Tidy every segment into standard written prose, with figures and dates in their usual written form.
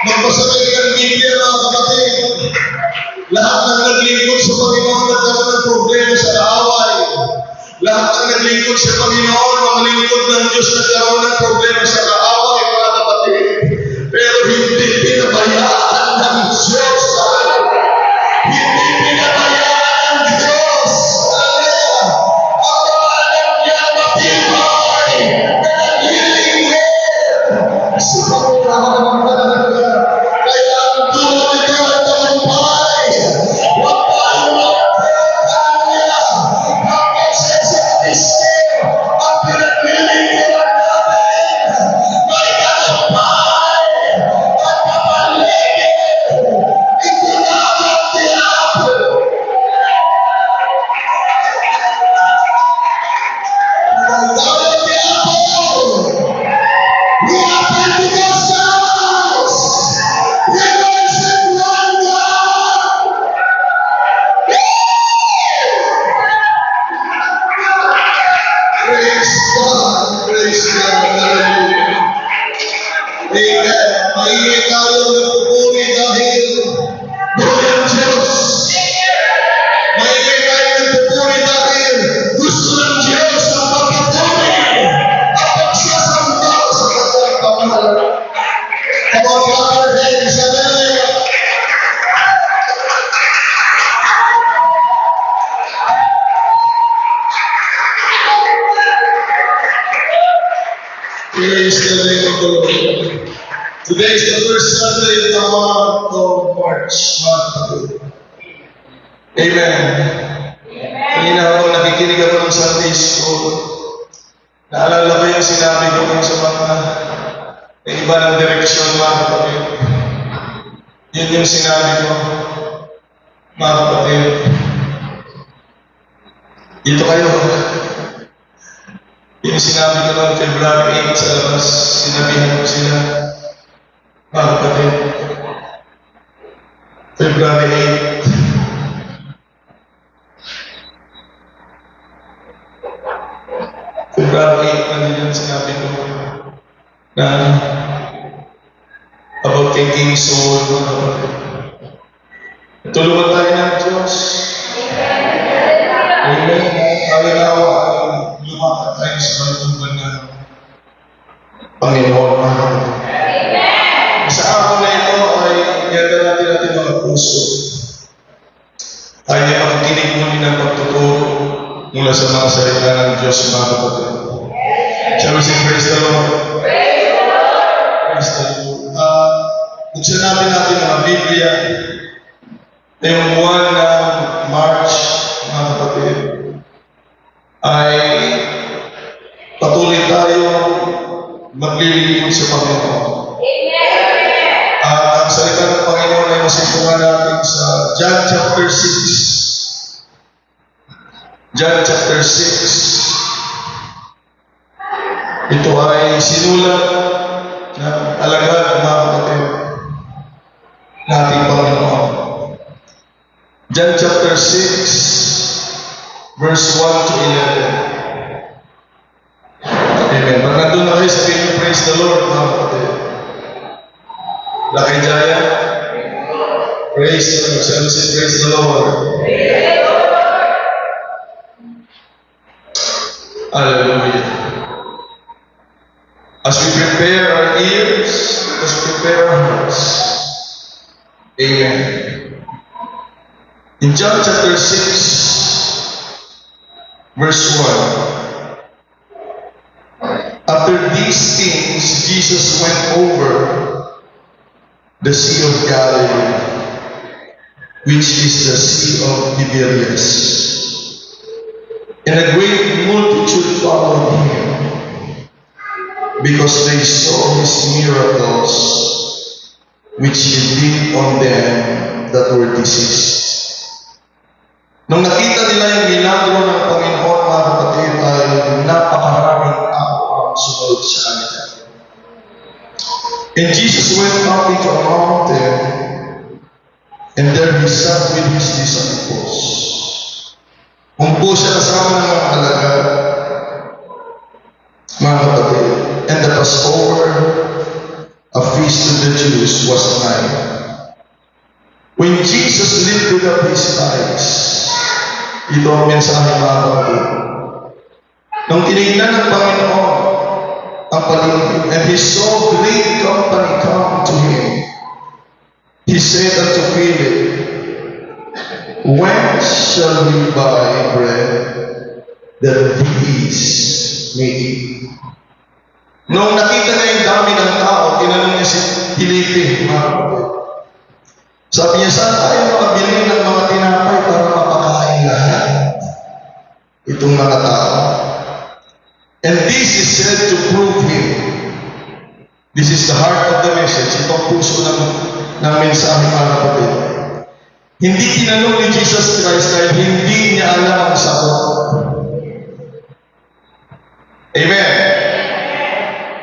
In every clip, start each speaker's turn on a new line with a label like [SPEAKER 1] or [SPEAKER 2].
[SPEAKER 1] Magbasa kayo ng Biblia, mga kapatid. Lahat ng naglingkod sa Panginoon nagkaroon ng problema sa kaaway. Lahat ng naglingkod sa Panginoon, mga lingkod ng Diyos nagkaroon ng problema sa kaaway, mga kapatid. Pero hindi pinabayaan ng Diyos. Hindi pinabayaan ng Diyos. Ang alam niya matibay na naglilingkod sa Panginoon. Kaya ang tulad ito ay tagumpay. Huwag tayo magkakala. Bakit siya sa Kristo ang pinaglilingkuran namin? May tagumpay at kapaligid. Ito na ang tiyabo. Tayo tiyabo. We are Pentecostals. We worship one God. Praise God. Praise God. Hallelujah. Amen. Maingay tayo nagpupuri dahil buhay ang Diyos. Maingay tayo nagpupuri dahil gusto ng Diyos ang pagpupuri at pagsasamba sa kanyang pamahalaan. Come on, Father, thank you, hallelujah. Praise the name of the Lord. Today is the first Sunday of the month of March. Amen. Kanina ako nakikinig ako ng Sunday school. Naalala ko yung sinabi ko kung sa mga iba ng direksyon, mga kapatid. Yun yung sinabi ko, mga kapatid. Dito kayo. Yung sinabi ko noong February 8 sa labas, sinabihan ko sila, mga kapatid. February 8. February 8 na din yung sinabi ko na about taking soul, mga kapatid. Tulungan tayo ng Diyos. Amen. Kalinawa ang lumakad tayo sa kalituban ng Panginoon, mga kapatid. Sa araw na ito ay gagawin natin mga puso. Tayo ay makikinig muli ng pagtuturo mula sa mga salita ng Diyos, mga kapatid. Shall we say praise the Lord? Praise the Lord. Buksan natin mga Biblia. Ngayong buwan ng March, mga kapatid, ay patuloy tayo maglilingkod sa Panginoon. Ang salita ng Panginoon ay masipungan natin sa John chapter 6. John chapter 6. Ito ay sinulat ng alagad, mga kapatid, nating Panginoon. John chapter 6, verse 1 to 11. Amen. Pag nandun na kayo, sabihin niyo, praise the Lord, mga kapatid. Laki Jaya. Praise the Lord. Praise the Lord. Hallelujah. As we prepare our ears, let us prepare our hearts. Amen. In John chapter 6, verse 1, after these things, Jesus went over the Sea of Galilee, which is the Sea of Tiberias. And a great multitude followed him, because they saw his miracles, which he did on them that were diseased. Nung nakita nila yung milagro ng Panginoon, mga kapatid, ay napakaraming tao ang sumunod sa kanila. And Jesus went up into a mountain, and there he sat with his disciples. Umpo siya kasama ng mga alagad, mga kapatid, and the Passover, a feast of the Jews, was nigh. When Jesus lifted up his eyes, ito ang mensahe, mga kapatid. Nung tinignan ng Panginoon ang paligid, and he saw great company come to him, he said unto Philip, when shall we buy bread that these may eat? Nung nakita na yung dami ng tao, tinanong niya si Filipe, mga kapatid. Sabi niya, saan tayo makabili ng mga tinapay para mapakain lahat itong mga tao? And this is said to prove him. This is the heart of the message. Itong puso ng mensahe, mga kapatid. Hindi tinanong ni Jesus Christ dahil hindi niya alam ang sagot. Amen.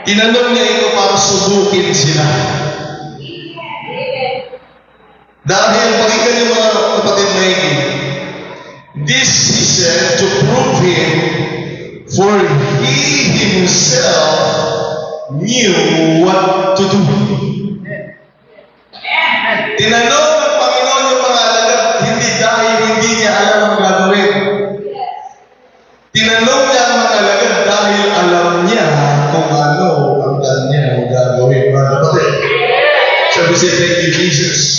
[SPEAKER 1] Tinanong niya ito para subukin sila. Dahil pakinggan niyo, mga kapatid na ini, this he said to prove him, for he himself knew what to do. Tinanong ng Panginoon yung mga alagad, hindi dahil hindi niya alam ang gagawin. Tinanong niya ang mga alagad dahil alam niya kung ano ang kanyang gagawin. Mga kapatid, sabi siya, thank you, Jesus.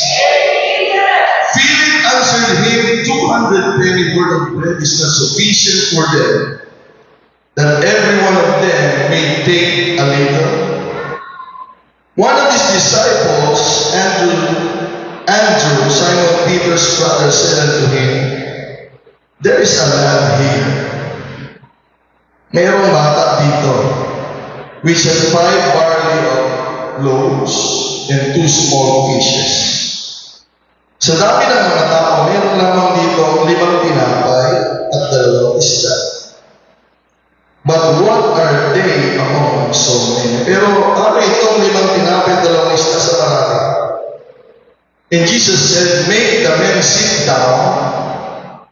[SPEAKER 1] Philip answered him, 200 penny worth of bread is not sufficient for them, that every one of them may take a little. One of his disciples, Andrew, Simon Peter's brother, said unto him, there is a lad here. Mayroong bata dito, which has 5 barley of loaves and 2 small fishes. Sa dami ng mga tao, mayroon lamang dito 5 tinapay at 2 isda. But what are they among so many? Pero ano itong 5 tinapay at 2 isda sa marami? And Jesus said, make the men sit down.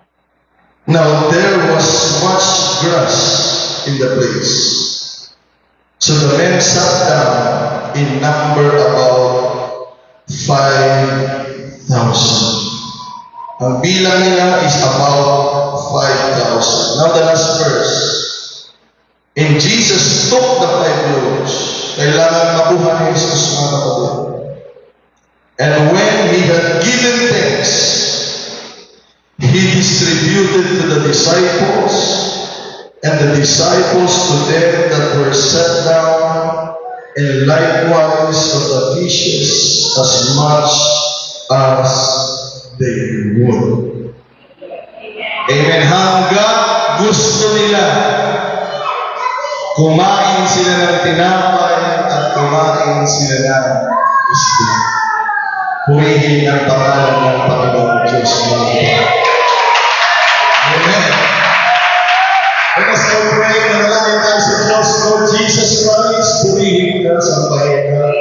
[SPEAKER 1] Now there was much grass in the place. So the men sat down in number about 5,000. Ang bilang nila is about 5,000. Now the last verse. And Jesus took the 5 loaves. Kailangan makuha ni Jesus, mga kapatid. And when he had given thanks, he distributed to the disciples, and the disciples to them that were set down, and likewise of the fishes as much as they would. Amen. Hanggang gusto nila, kumain sila ng tinapay at kumain sila ng isda. Purihin ang pangalan ng Panginoon Diyos. Amen. Let us now pray na nalangin tayo sa Diyos, Lord Jesus Christ, purihin ka sa bayan ka.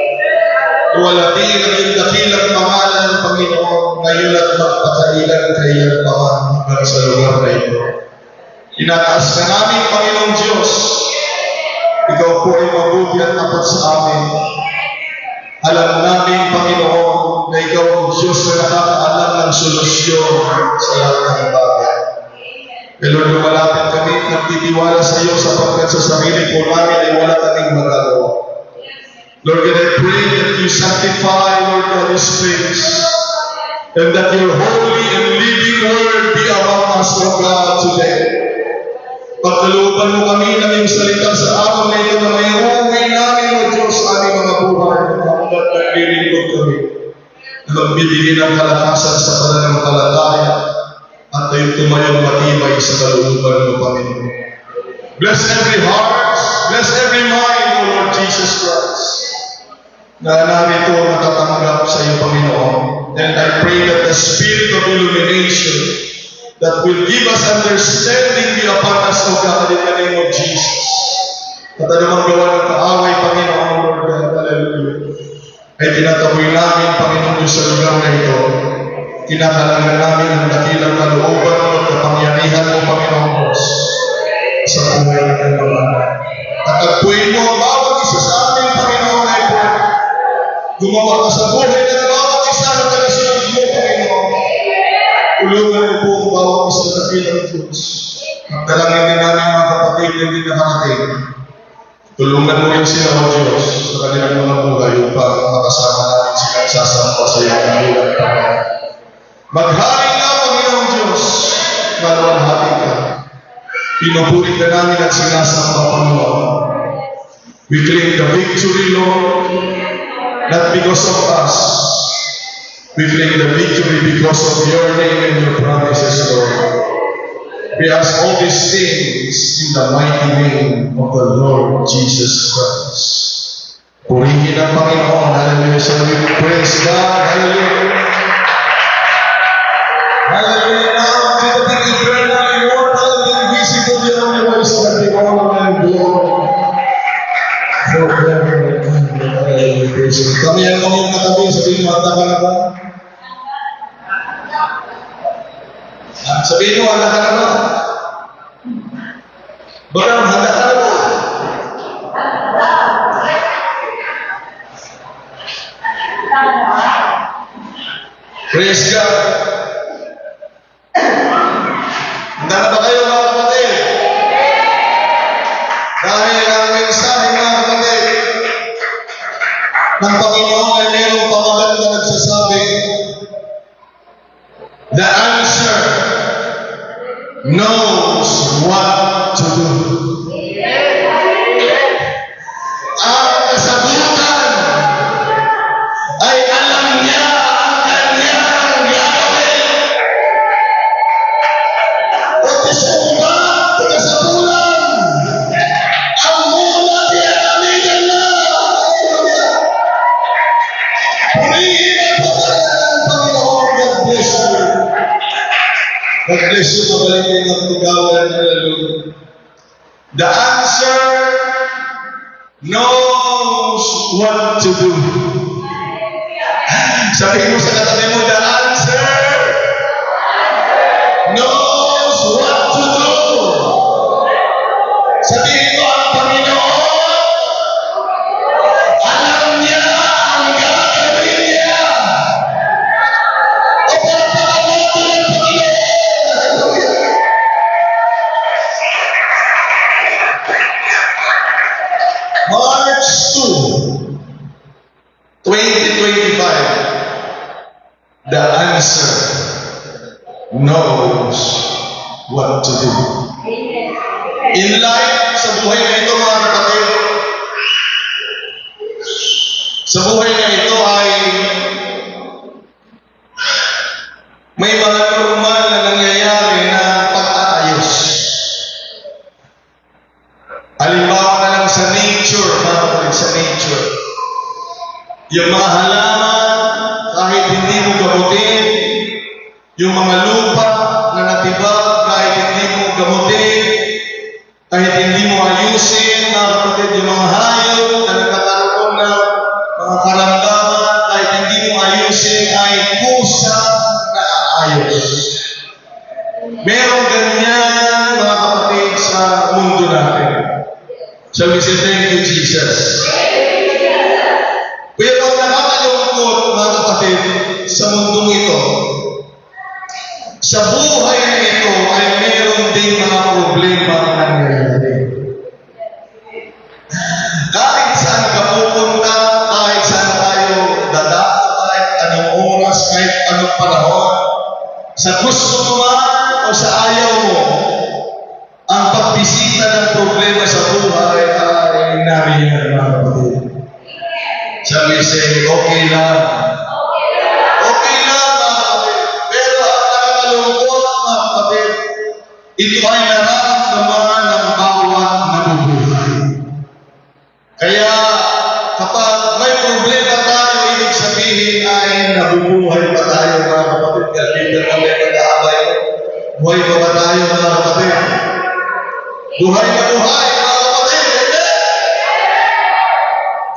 [SPEAKER 1] Luwalhati ang iyong dakilang pangalan ng Panginoon, ngayon at magpakailan kailan pa man hanggang sa lugar na ito. Inataas ka namin, Panginoong Diyos. Ikaw po ay mabuti at tapat sa amin. Alam namin, Panginoon, ang solusyon sa lahat ng bagay. Kaya Lord, lumalapit kami, nagtitiwala sa iyo sapagkat sa sarili po namin ay wala kaming magagawa. Lord God, I pray that you sanctify, Lord God, this place, and that your holy and living word be among us, O God, today. Pagkalooban mo kami ng iyong salita sa araw na ito na may uwi namin, O Diyos, aming mga buhay, hanggat naglilingkod kami, na magbibigay ng kalakasan sa pananampalataya at tayo tumayong matibay sa kalooban mo, Panginoon. Bless every heart, bless every mind, O Lord Jesus Christ, na narito natatanggap sa iyo, Panginoon. And I pray that the spirit of illumination that will give us understanding be upon us, O God, in the name of Jesus. At anumang gawa ng kaaway, Panginoon, Lord God, hallelujah, ay tinataboy namin, Panginoon, sa lugar na ito. Kinakalangan namin ang dakilang kalooban mo at kapangyarihan mo, Panginoon Diyos, sa buhay ng mga. At tagpuin mo ang bawat isa sa amin, Panginoon, ay po. Gumawa ka sa buhay ng bawat isa na tagasunod mo, Panginoon. Tulungan mo po ang bawat isa na dakilang Diyos. At dalangin din namin mga kapatid na hindi nakarating. Tulungan mo yung sila, O Diyos, sa kanilang mga buhay upang makasama natin silang sasampa sa iyong buhay, Panginoon. Maghari ka, Panginoon Diyos, maluwalhati ka. Pinupuri ka namin at sinasamba, Panginoon. We claim the victory, Lord, not because of us. We claim the victory because of your name and your promises, Lord. We ask all these things in the mighty name of the Lord Jesus Christ. Purihin ang Panginoon. Hallelujah. So we praise God. Hallelujah. Hallelujah. Now, to the big eternal, immortal, invisible, the only voice that we all and glory. Forever and ever. Kami ang mga katabi, sabihin mo, handa ka na ba? Sabihin mo, handa ka na ba? Baka, handa ka na ba? Praise God. Handa na ba kayo, mga kapatid? Dahil ang mensahe, mga kapatid, ng Panginoon ay mayroong pamagat na nagsasabi, the answer knows what to do. Ang kasagutan ay alam niya ang kanyang gagawin. At isumba, kasagutan, ang muna pinagamitan na. Purihin ang Panginoon. God bless you. God bless you, mabalingin ng tugawan. Hallelujah. The answer knows what to do. Sabihin mo sa katabi mo, the answer knows what to do. Sabihin mo, ang Panginoon, alam niya ang gagawin niya. O pagpapagawa ng Panginoon. March 2, 2025. The answer knows what to do. In life, sa buhay na ito, mga kapatid, sa buhay na ito ay may mga normal na nangyayari na pag-aayos. Halimbawa na lang sa nature, mga kapatid, sa nature. Yung mga halaman, kahit hindi mo gamutin, yung mga lupa na natibag, kahit hindi mo gamutin, kahit hindi mo ayusin, mga kapatid, yung mga hayop na nagkakaroon ng mga karamdaman, kahit hindi mo ayusin, ay kusa na aayos. Merong ganyan, mga kapatid, sa mundo natin. So we say, thank you, Jesus. Pero ang nakakalungkot, mga kapatid, sa mundong ito, sa buhay na ito ay meron din mga problema na nangyayari. Kahit saan ka pupunta, kahit saan tayo dadako, kahit anong oras, kahit anong panahon, sa gusto mo man o sa ayaw mo, ang pagbisita ng problema sa buhay ay nariyan, mga kapatid. Sabi siya, okay lang. Okay lang, mga kapatid. Pero ang nakakalungkot, mga kapatid, ito ay nararamdaman ng bawat nabubuhay. Kaya kapag may problema tayo, ibig sabihin ay nabubuhay pa tayo, mga kapatid. Kaya kami pag-aabay. Buhay pa ba tayo, mga kapatid? Buhay na buhay, mga kapatid. Hindi!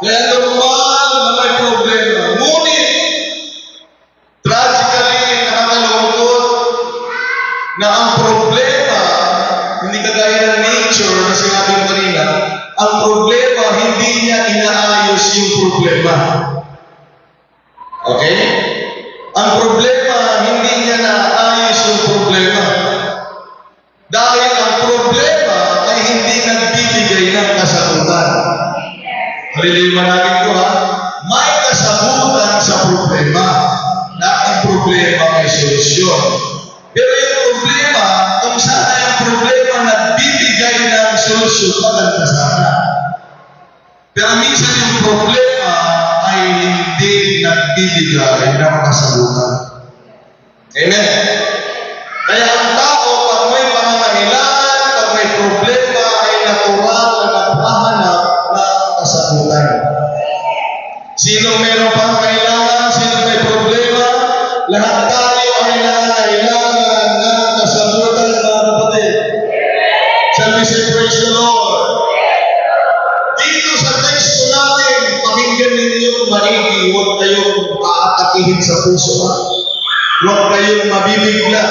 [SPEAKER 1] Kaya normal na may problema. Ngunit, tragically, nakakalungkot na ang problema, hindi kagaya ng nature na sinabi mo kanina, ang problema, hindi niya inaayos yung problema. Okay? Ang problema, hindi niya naayos yung problema. Dahil ang problema ay hindi nagbibigay ng kasagutan. Haliliwa natin ko ha. May kasagutan sa problema na ang problema ay solusyon. Pero yung problema, kung sana yung problema nagbibigay ng solusyon, maganda sana. Pero minsan yung problema ay hindi nagbibigay ng kasagutan. Amen? Kaya ang tao, pag may pangangailangan, pag may problema, ay natural na naghahanap ng kasagutan. Sino meron pangangailangan, sino may problema, lahat tayo ay nangangailangan ng kasagutan, mga kapatid. Shall we say praise the Lord? Dito sa teksto natin, pakinggan ninyong maigi, huwag kayong aatakihin sa puso. Huwag kayong mabibigla.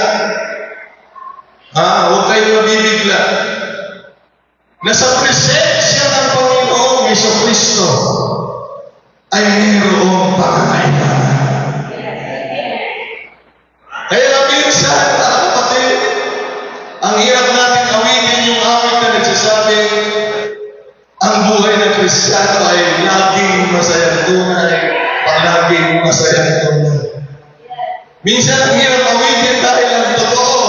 [SPEAKER 1] Huwag kayong mabibigla. Na sa presensya ng Panginoong Jesucristo ay mayroong pangangailangan. Kaya minsan, mga kapatid, ang hirap natin awitin yung awit na nagsasabi, ang buhay ng Kristiyano ay laging masayang tunay, palaging masayang tunay. Minsan ang hirap awitin dahil ang totoo.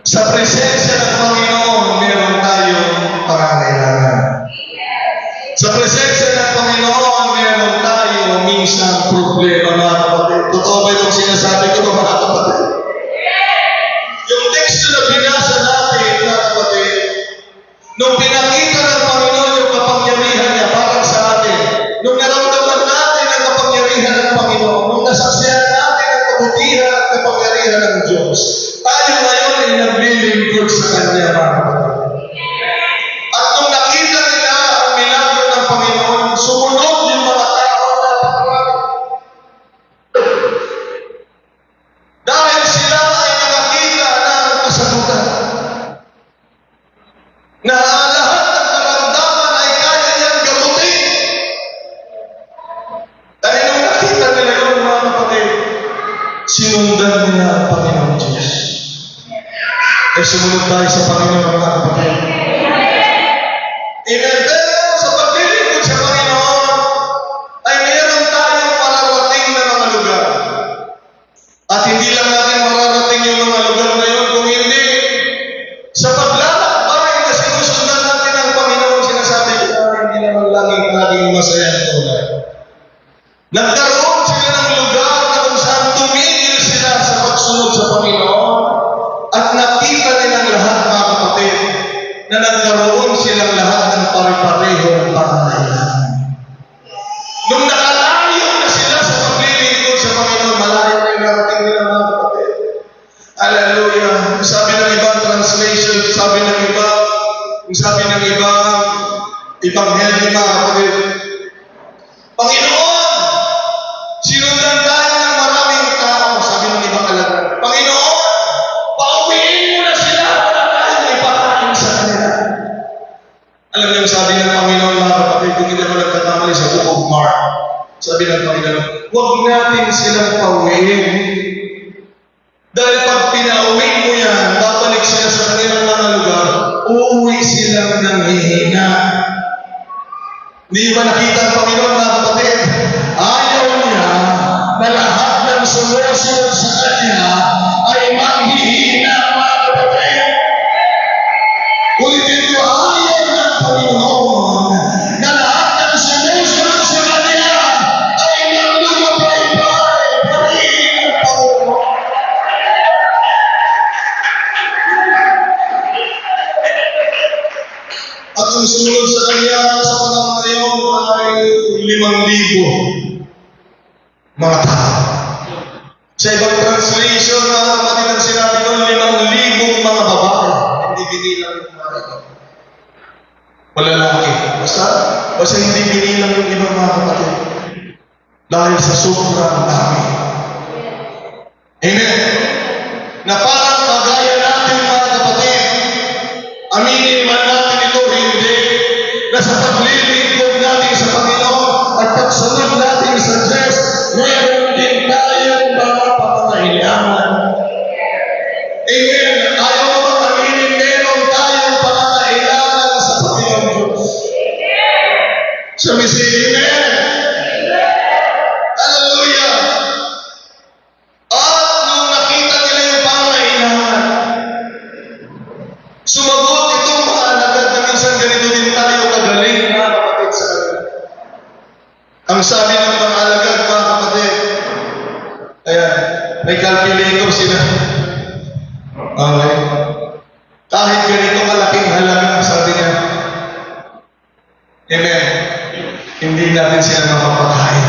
[SPEAKER 1] Sa presensya ng Panginoon, meron tayong pangangailangan. Sa presensya ng Panginoon, meron tayo minsan problema, mga kapatid. Totoo ba itong sinasabi ko, mga kapatid? Yung teksto na binasa natin, mga kapatid, nung pinakita ng Panginoon yung kapangyarihan niya para sa atin, nung naramdaman natin ang kapangyarihan ng Panginoon, nung nasaksihan natin ang kabutihan at kapangyarihan ng Diyos, tayo ngayon ay naglilingkod sa Kanya, mga kapatid. At nung nakita nila ang milagro ng Panginoon, sumunod yung mga tao na napakarami. Dahil sila ay nakakita ng kasagutan. Na lahat ng karamdaman ay kaya niyang gamutin. Dahil nung nakita nila yun, mga kapatid, sinundan nila ang Panginoon Diyos. Ay sumunod tayo sa Panginoon, mga kapatid. Amen. Pero sa paglilingkod sa Panginoon, ay meron tayong mararating na mga lugar. At hindi lang natin mararating yung mga lugar na yun, kung hindi, sa paglalakbay na sinusundan natin ang Panginoon, sinasabi ko na hindi naman laging masayang tunay. Nagkaroon sila ng lugar na kung saan tumigil sila sa pagsunod sa Panginoon at nakita nilang lahat, mga kapatid, na nagkaroon silang lahat ng pare-pareho ng pangangailangan. Nung nakalayo na sila sa paglilingkod sa Panginoon, malayo na yung narating nila, mga kapatid. Hallelujah. Sabi ng ibang translation, sabi ng ibang ebanghelyo, mga kapatid, Panginoon, sinundan tayo ng maraming tao, sabi ng ibang kalagay. Panginoon, pauwiin mo na sila para tayo ipakain sa kanila. Alam niyo, sabi ng Panginoon, mga kapatid, kung hindi ako nagkakamali sa Book of Mark, sabi ng Panginoon, huwag natin silang pauwiin. Dahil pag pinauwi mo yan, babalik sila sa kanilang mga lugar, uuwi silang nanghihina. Hindi ba nakita ang Panginoon, mga kapatid? Ayaw niya na lahat ng sumusunod sa Kanya ay manghihina, mga kapatid. Ulitin ko, ayaw ng Panginoon na lahat ng sumusunod sa Kanya ay manglulupay-pay. Parihin ang Panginoon. At ang sumunod sa Kanya sa panahon ngayon ay 5,000 mga tao. Sa ibang translation, mga kapatid, ang sinabi ko, 5,000 mga babae. Hindi binilang yung mga ito. Malalaki. Basta hindi binilang yung ibang mga kapatid. Dahil sa sobrang dami. Amen. Na parang kagaya natin, mga kapatid, aminin man natin ito, hindi, na sa paglilingkod natin sa Panginoon at pagsunod natin sa Diyos, meron din tayong mga pangangailangan. Amen. Ayaw mo bang aminin, meron tayong pangangailangan sa Panginoon Diyos. Sabi si Amen. Hallelujah. At nung nakita nila yung pangangailangan, sumagot itong mga alagad na minsan ganito din tayo kagaling, mga kapatid, sa kanila. Ang sabi ng mga alagad, mga kapatid, ayan, may calculator sila. Okay. Kahit ganito kalaking halaga, sabi niya, amen, hindi natin sila mapapakain.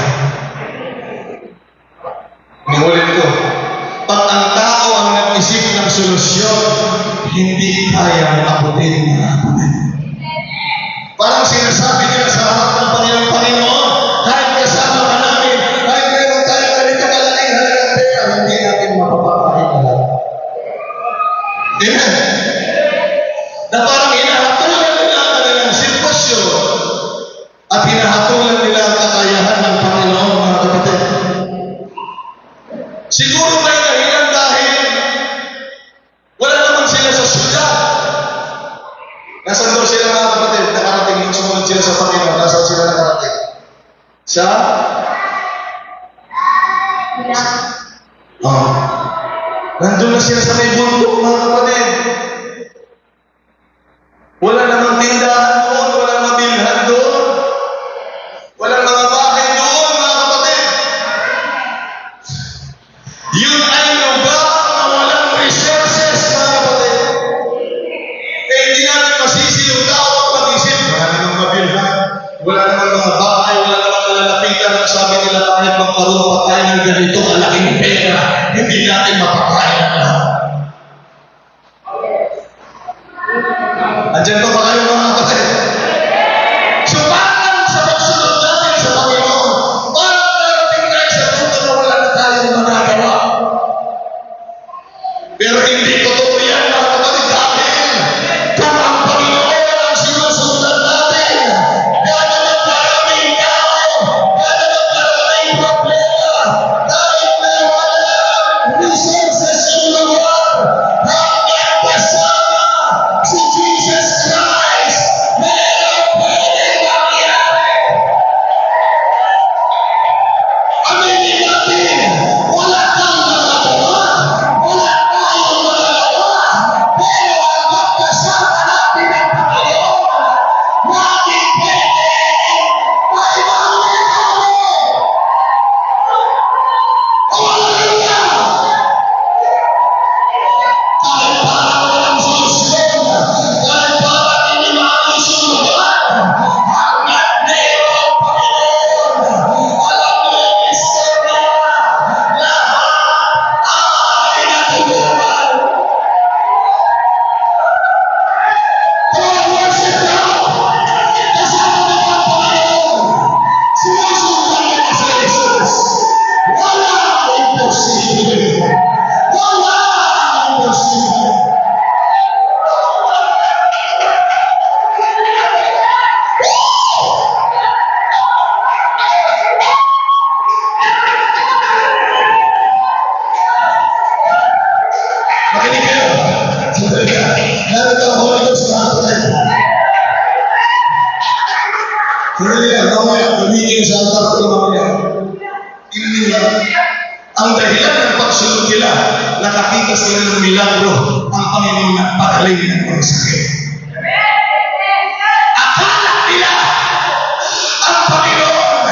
[SPEAKER 1] Niulit ko, pag ang tao ang nag-isip ng solusyon, hindi kayang abutin, mga kapatid. Parang sinasabi nila sa harap ng Panginoon, kahit kasama ka namin, kahit meron tayo ganito kalaking halagang pera, hindi natin mapapakain na lang. Amen. Na parang hinahatulan nila ang kanilang sitwasyon at hinahatulan nila ang kakayahan ng Panginoon, mga kapatid. Siguro may dahilan dahil wala naman sila sa syudad. Nasaan daw sila, mga kapatid? Nakarating nung sumunod sila sa Panginoon. Nasaan sila nakarating? Sa? Nandun na sila sa may bundok, mga kapatid. Wala namang tindahan doon, walang mabilhan doon, walang mga bahay doon, mga kapatid. Yun ay lugar na walang resources, mga kapatid. Kaya hindi natin masisi yung tao ang mag-isip. Wala namang mabilhan, wala namang mga bahay, wala namang malalapitan. Ang sabi nila, kahit magkaroon pa tayo ng ganito, kalaking pera, hindi natin mapakain na lahat. ninyo sa altar ko mamaya. Tingnan ninyo. Ang dahilan ng pagsunod nila, nakakita sila ng milagro, ang Panginoon nagpagaling ng mga sakit. Akala nila, ang Panginoon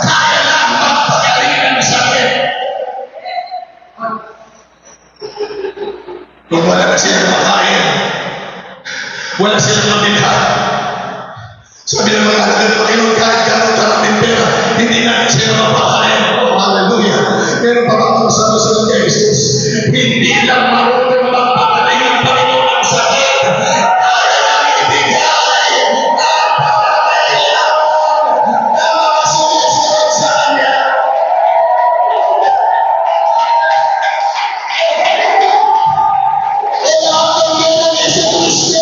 [SPEAKER 1] kaya lang magpagaling ng sakit. Kung wala na silang makain, wala silang mabilhan, sabi ng mga anak ng Panginoon, kahit gano'n karaming pera, hindi natin sila mapakain. Oh, hallelujah. Meron pa bang mga sabi kay Jesus? Hindi lang marunong magpapagaling ang Panginoon ng sakit. Kaya lang ibigay ang pangangailangan ng mga sumusunod sa Kanya. Kaya ang Panginoon ng Jesus,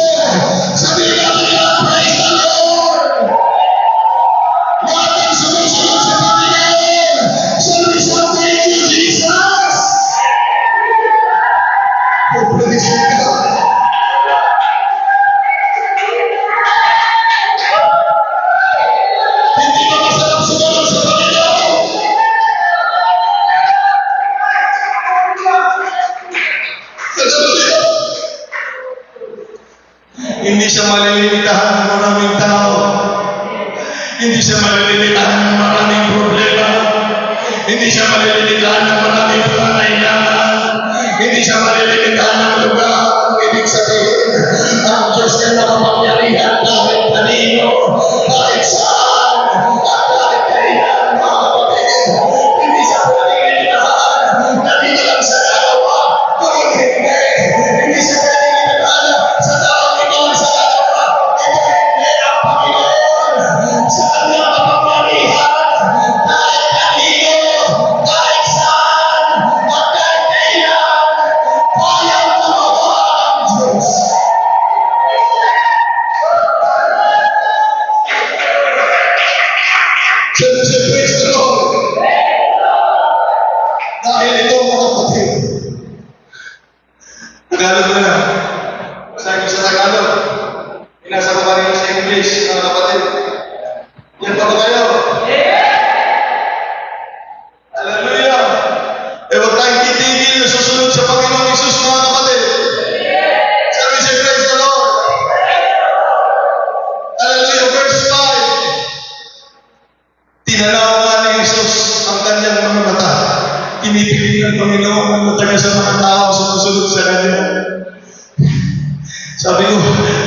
[SPEAKER 1] sabihin natin na praise the Lord. Lahat ng sumusunod sa Panginoon, sabi sa thank you, Jesus. Oh, praise God. Hindi ba masarap sumunod sa Panginoon? Hindi siya malilimitahan ng maraming tao. Hindi siya malilimitahan ng maraming problema. Hindi siya malilimitahan ng maraming pangangailangan. Hindi siya malilimitahan ng lugar. Ang ibig sabihin, ang Diyos niya na makapangyarihan kahit kanino, kahit saan, at kahit kailan, mga kapatid. Hindi siya malilimitahan na dito lang sa dalawa. Kung hindi, hindi siya malilimitahan sa taong ito sa dalawa. Ito hindi ang Panginoon. Sa kanyang kapangyarihan, kahit kanino, kahit saan, at kahit kailan, kayang gumawa ang Diyos. Say, praise the Lord. Dahil ito, mga kapatid, Tagalog na lang. Basahin ko sa Tagalog. Inasa ko kanina sa English, mga kapatid. Yan pa ba kayo? Hallelujah! Eh, huwag tayong titigil na susunod sa Panginoong Isus, mga kapatid. Sabi siya, praise the Lord. Hallelujah, verse 5. Tinanaw nga ni Jesus ang kanyang mga mata. Pinipili ng Panginoon ang mataga sa mga tao sumusunod sa Kanya. Sabi ko,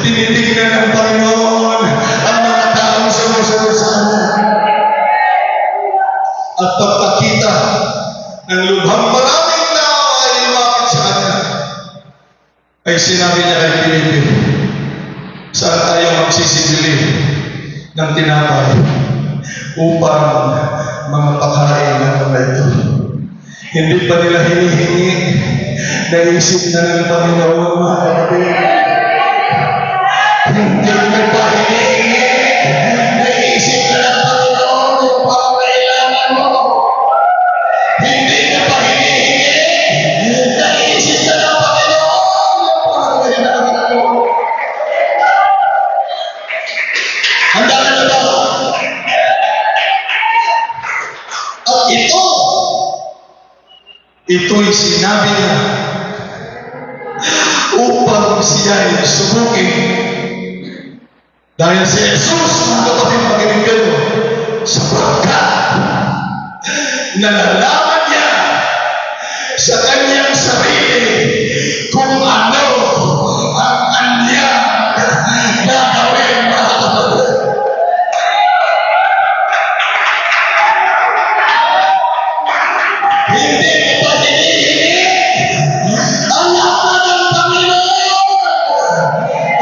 [SPEAKER 1] tinitignan ng Panginoon ang mga tao sumusunod sa Kanya. At pagpakita ng lubhang maraming tao ay lumapit sa Kanya, ay sinabi niya kay Filipe, saan tayo magsisibili ng tinapay upang mga pakain ng mga ito? Hindi pa nila hinihingi, naisip na ng Panginoon, mga kapatid. Hindi na pa hinihingi, naisip na ng Panginoon yung pangangailangan mo. Hindi na pa hinihingi, naisip na ng Panginoon yung pangangailangan mo. Handa ka na ba? At ito'y sinabi niya upang siya ay subukin. Dahil si Jesus, mga kapatid, makinig kayo, sapagkat nalalaman niya sa kanyang sarili kung ano ang kanyang gagawin, mga kapatid. Hindi pa hinihingi ang lahat ng Panginoon.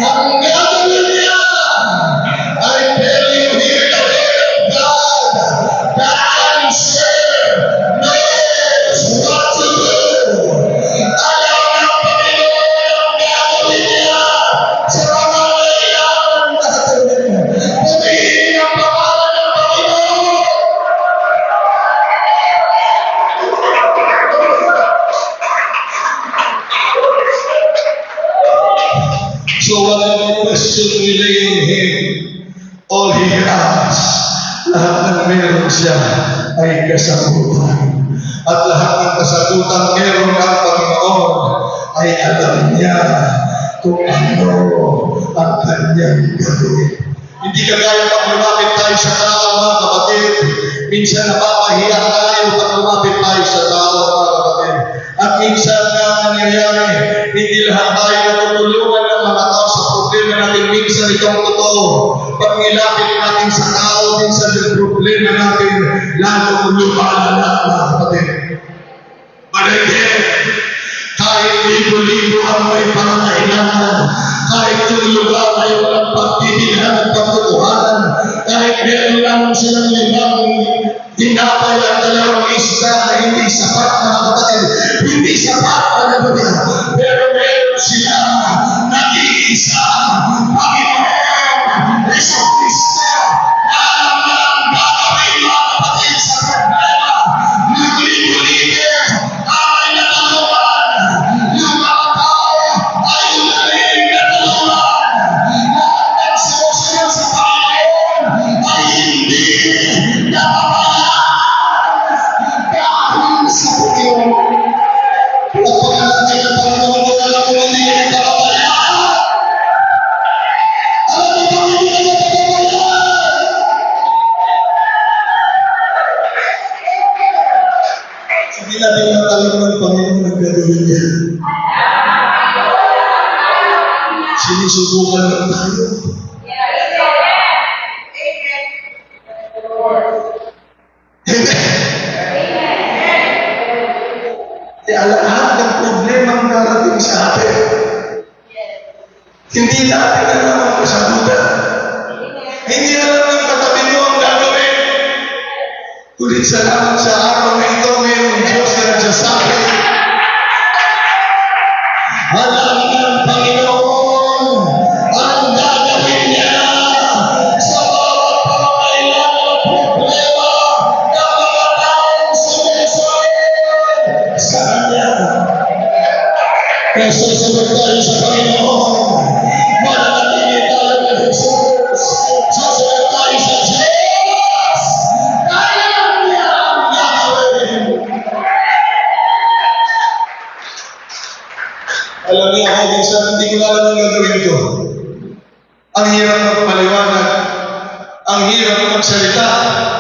[SPEAKER 1] Ang gagawin niya ay tell you here the word of God. The answer knows what to do. Alam ng Panginoon ang gagawin niya sa mga kailangan natin. Pumili ang pangalan ng Panginoon. So whatever question we lay in Him, all He has, lahat ng meron siya ay kasagutan. At lahat ng kasagutan meron ang Panginoon ay alam niya kung ano ang kanyang gagawin. Hindi kagaya pag lumapit tayo sa tao, mga kapatid. Minsan napapahiya tayo pag lumapit tayo sa tao, mga kapatid. At minsan na nangyayari, hindi lahat tayo natutulungan ng mga tao sa problema natin. Minsan itong totoo. Pag nilapit natin sa tao, minsan yung problema natin, lalong lumalala, mga kapatid. But again, kahit libo-libo ang may pangangailangan, kahit yung lugar ay walang pagtitinhan at pagkukuhanan, kahit meron lang silang limang tinapay at dalawang isda na hindi sapat, mga kapatid, hindi sapat, alam mo niya, pero meron sila nag-iisa, Panginoon, Isang Kristo, na alam na ang gagawin, mga kapatid, sa problema, libo-libo, ay natulungan, yung mga tao ay unaling natulungan, lahat ng sumusunod sa Panginoon ay hindi napapayaan dahil sa Panginoon. Kapag natin ang Panginoon ko alam mo hindi yung kapapayaan, alam mo kung hindi ka kapapayaan. Hindi natin matalim ng Panginoon ang gagawin niya. Sinusubukan lang tayo. Kaya lahat ng problema ang darating sa atin. Hindi natin alam ang kasagutan. Hindi alam ng katabi mo ang gagawin. Kulit salamat sa araw na ito, mayroong Diyos na nagsasabi. Alam ng Panginoon ang gagawin niya sa bawat pangangailangan at problema ng mga taong sumusunod sa Kanya. Kaya susunod tayo sa Panginoon, mananatili tayo kay Jesus, susunod tayo sa Diyos, alam niya ang gagawin. Alam niyo ako, minsan hindi ko na alam ang gagawin ko. Ang hirap magpaliwanag. Ang hirap magsalita,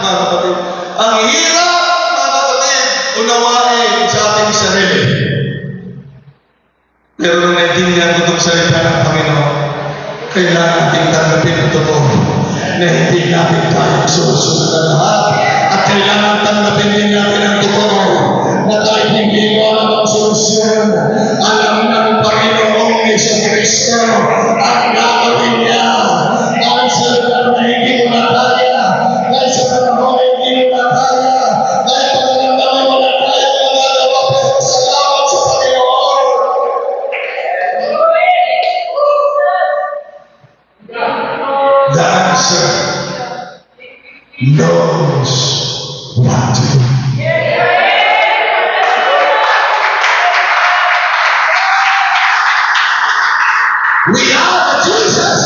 [SPEAKER 1] mga kapatid. Ang hirap, mga kapatid, unawain sa ating sarili. Pero nung naintindihan ko itong salita ng Panginoon, kailangan natin tanggapin ang totoo na hindi natin kayang sumusunod ang lahat. At kailangan tanggapin din natin ang totoo na kahit hindi mo alam ang solusyon, alam ng Panginoong Isang Kristo ang gagawin niya. Dahil sa lugar na hindi mo na kaya, dahil sa panahon na hindi mo na kaya, dahil pagkakamdaman mo na kaya ang magagawa, pero salamat sa Panginoon. The answer knows what to do. We are the Jesus.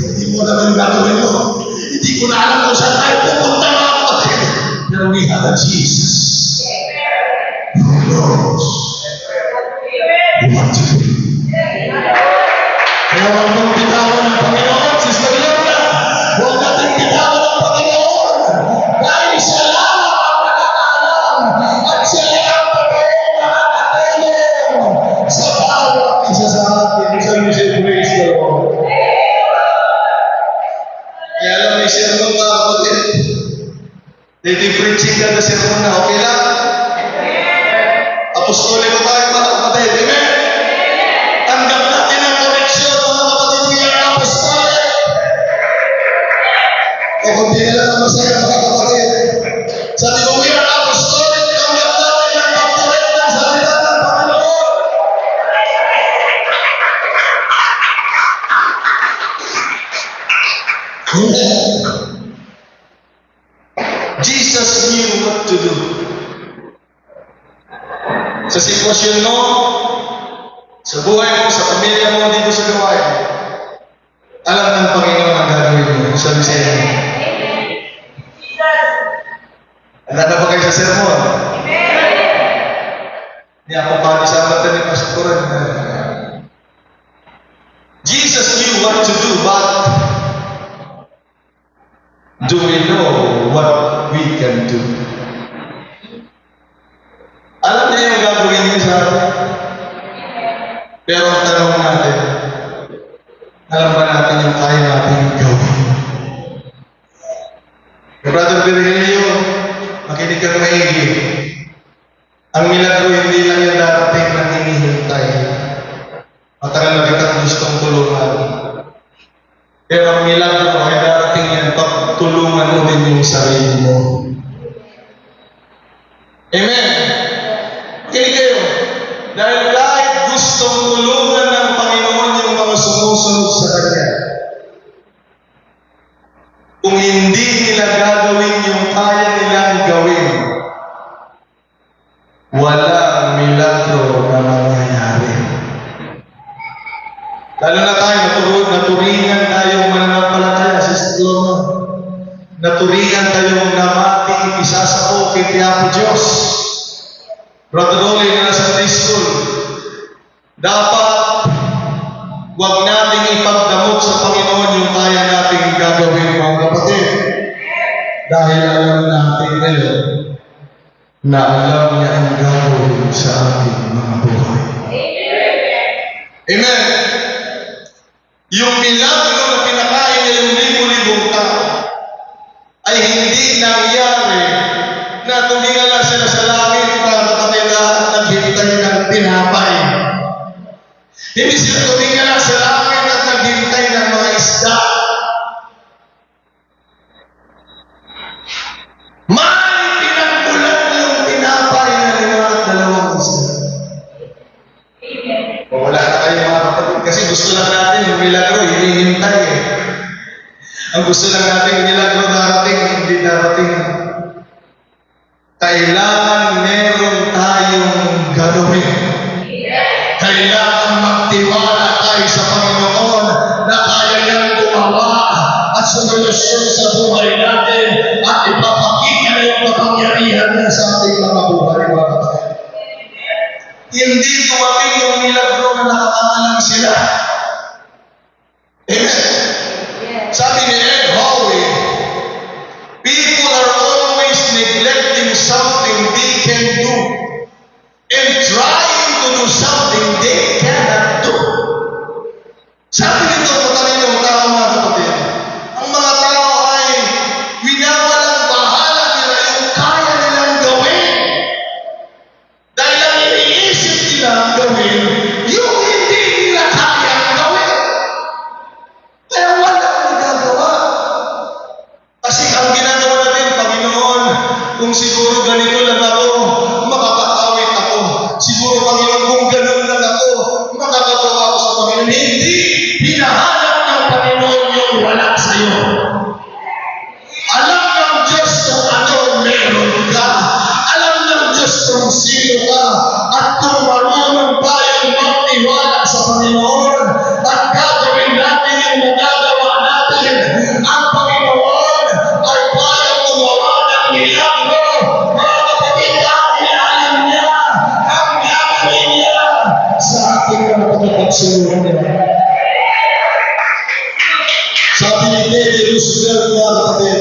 [SPEAKER 1] Hindi mo naman gagawin mo. Hindi ko na alam kung saan tayo pupunta, mga kapatid. Pero we have a Jesus who knows what to do. Kaya huwag mong bitawan ng Panginoon, Sister Lorna. Huwag natin bitawan ng Panginoon. Dahil siya lang ang nakakaalam at siya lang ang nakakatulong sa bawat isa sa atin. Isang music, praise the Lord. Kaya alam may sermon, mga kapatid. Hindi preaching ka na sermon na okay lang. Apostoliko tayo, mga kapatid. Amen? Tanggap natin ang koneksyon, mga kapatid. We are apostolic. O kung di nila na masaya, mga kapatid. Sabi ko, we are apostolic. Tanggap natin ang kapatid ng salita ng Panginoon. Jesus knew what to do. Sa sitwasyon mo, sa buhay mo, sa pamilya mo, dito sa gawain, alam ng Panginoon ang gagawin mo. Sabi sa iyo, sa sermon. Hindi ako panisama ni pastoran. Jesus knew what to do, but do we know what we can do? Alam niya yung gagawin niya sa atin. Pero ang tanong natin, alam ba natin yung kaya natin gawin? Brother Virgilio, makinig kang maigi. Ang milagro hindi lang yung darating na hinihintay. Matagal na kitang gustong tulungan. Pero ang milagro ay darating yan pag tulungan mo din yung sarili mo. Amen? Makinig kayo. Dahil kahit gustong tulungan ng Panginoon yung mga sumusunod sa Kanya, kung hindi nila gagawin yung kaya nilang gawin, walang milagro na mangyayari. Lalo na tayo, naturingan tayong mananampalataya, Sister Loma. Naturingan tayong namating isa sa kay Apo Diyos. Brother Rolly na nasa Sunday school, dapat huwag nating ipagdamot sa Panginoon yung kaya nating gagawin, mga kapatid. Dahil alam natin ngayon na alam niya ang gagawin sa ating mga buhay. Amen. Yung milagro na pinakain niya yung libo-libong tao ay hindi nangyari na tumingala sila sa langit para kanila at naghintay ng tinapay. Hindi sila tumingala sa langit at naghintay ng mga isda. May pinagbulan yung tinapay na 5 at 2 isda. O wala na kayo mga kapatid kasi gusto lang natin yung milagro, hinihintay eh. Ang gusto lang natin yung milagro darating, hindi darating. Kailangan meron tayong gagawin. Kailangan magtiwala tayo sa Panginoon na kaya niyang gumawa at sumolusyon sa buhay natin at ipapakita na yung kapangyarihan niya sa ating mga buhay, mga kapatid. Hindi dumating yung milagro na nakakaalam sila. Amen. Sabi ni Ed Howey, people are always neglecting something they can do and trying to do something they cannot do. Sabi nito, matalinong tao, mga kapatid, ang mga tao ay winawalang bahala nila yung kaya nilang gawin. Dahil ang iniisip nila ang gawin, yung hindi nila kayang gawin. Kaya walang nagagawa. Kasi ang ginagawa natin, Panginoon, kung siguro ganito lang ako, makakakawit ako. Siguro, Panginoon, kung ganun lang ako, makakagawa ako sa Panginoon. Hindi! Hinahanap ng Panginoon yung wala sa'yo. Alam ng Diyos kung ano meron ka. Alam ng Diyos kung sino ka. At kung marunong tayong magtiwala sa Panginoon at gagawin natin yung magagawa natin, ang Panginoon ay kaya gumawa ng milagro. Mga kapatid, ang ilalim niya, ang gagawin niya sa ating mga pagkakatsulungan nila. Sabi ni Teddy Roosevelt, mga kapatid,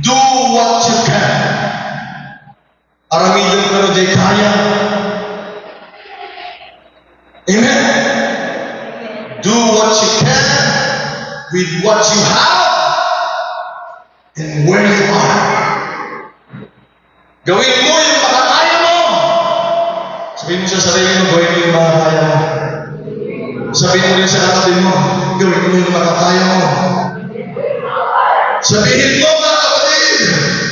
[SPEAKER 1] do what you can. Aramidan ko na di kaya. Amen. Do what you can with what you have and where you are. Gawin mo yung makakaya mo. Sabihin mo sa sarili mo, gawin mo yung makakaya mo. Sabihin mo rin sa katabi mo, gawin mo yung makakaya mo. Sabihin mo, mga kapatid,